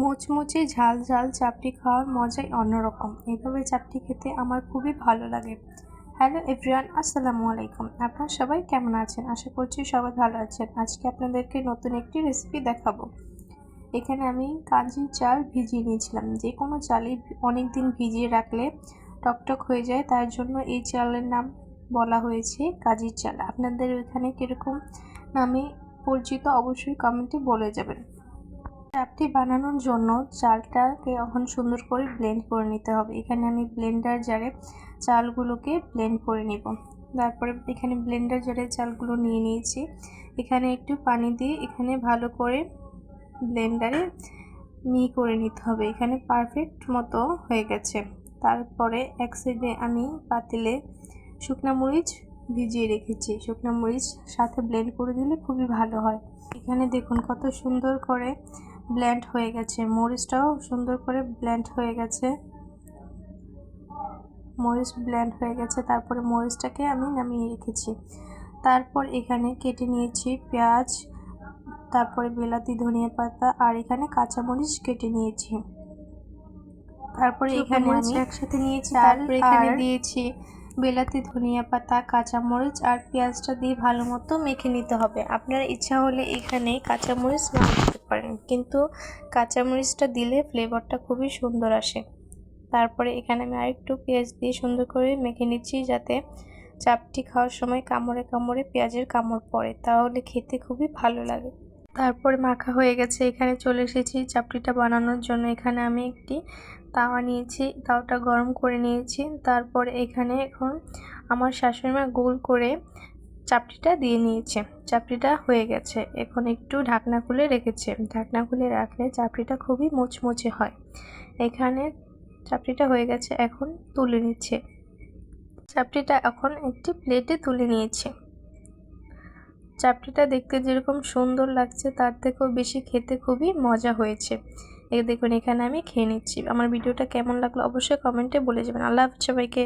মুচমুচে ঝাল ঝাল চাপটি খাওয়ার মজাই অন্যরকম। এভাবে চাপটি খেতে আমার খুবই ভালো লাগে। হ্যালো এভরিওয়ান, আসসালামু আলাইকুম। আপনারা সবাই কেমন আছেন? আশা করছি সবাই ভালো আছেন। আজকে আপনাদেরকে নতুন একটি রেসিপি দেখাবো। এখানে আমি কাঞ্জি চাল ভিজিয়ে নিয়েছিলাম। যে কোনো চালই অনেক দিন ভিজিয়ে রাখলে টকটক হয়ে যায়, তার জন্য এই চালের নাম বলা হয়েছে কাঞ্জির চাল। আপনাদের ওইখানে কীরকম নামে পরিচিত অবশ্যই কমেন্টে বলে যাবেন। চাপটি বানানোর জন্য চালটাকে এখন সুন্দর করে ব্লেন্ড করে নিতে হবে। এখানে আমি ব্লেন্ডার জারে চালগুলোকে ব্লেন্ড করে নিব। তারপরে এখানে ব্লেন্ডার জারে চালগুলো নিয়ে নিয়েছি। এখানে একটু পানি দিয়ে এখানে ভালো করে ব্লেন্ডারে করে নিতে হবে। এখানে পারফেক্ট মতো হয়ে গেছে। তারপরে এক সাইডে আমি পাতিলে শুকনা মরিচ ভিজিয়ে রেখেছি। শুকনা মরিচ সাথে ব্লেন্ড করে দিলে খুবই ভালো হয়। এখানে দেখুন কত সুন্দর করে ব্লেন্ড হয়ে গেছে। মরিচটাও সুন্দর করে ব্লেন্ড হয়ে গেছে। মরিচ ব্লেন্ড হয়ে গেছে। তারপরে মরিচটাকে আমি নামিয়ে রেখেছি। তারপর এখানে কেটে নিয়েছি পেঁয়াজ, তারপরে বিলাতি, ধনিয়া পাতা আর এখানে কাঁচামরিচ কেটে নিয়েছি। তারপরে এখানে আমি একসাথে নিয়েছি। তারপরে এখানে দিয়েছি বিলাতি, ধনিয়া পাতা, কাঁচামরিচ আর পেঁয়াজটা দিয়ে ভালো মতো মেখে নিতে হবে। আপনার ইচ্ছা হলে এখানে কাঁচামরিচ না দিতে পারেন, কিন্তু কাঁচামরিচটা দিলে ফ্লেভারটা খুবই সুন্দর আসে। তারপরে এখানে আমি আরেকটু পেঁয়াজ দিয়ে সুন্দর করে মেখে নিচ্ছি, যাতে চাপটি খাওয়ার সময় কামড়ে কামড়ে পেঁয়াজের কামড় পড়ে, তাহলে খেতে খুবই ভালো লাগে। তারপরে মাখা হয়ে গেছে। এখানে চলে এসেছি চাপটিটা বানানোর জন্য। এখানে আমি একটি তাওয়া নিয়েছি, তাওয়াটা গরম করে নিয়েছি। তারপর এখানে এখন আমার শাশুড়িমা গোল করে চাপটিটা দিয়ে নিয়েছে। চাপটিটা হয়ে গেছে। এখন একটু ঢাকনা খুলে রেখেছে। ঢাকনা খুলে রাখলে চাপটিটা খুবই মুচমুচে হয়। এখানে চাপটিটা হয়ে গেছে, এখন তুলে নিচ্ছে। চাপটিটা এখন একটি প্লেটে তুলে নিয়েছে। চাপটিটা দেখতে যেরকম সুন্দর লাগছে, তার থেকেও বেশি খেতে খুবই মজা হয়েছে। দেখুন এখানে আমি খেয়ে নিচ্ছি। আমার ভিডিওটা কেমন লাগলো অবশ্যই কমেন্টে বলে যাবেন। আল্লাহ হাফেজ সবাইকে।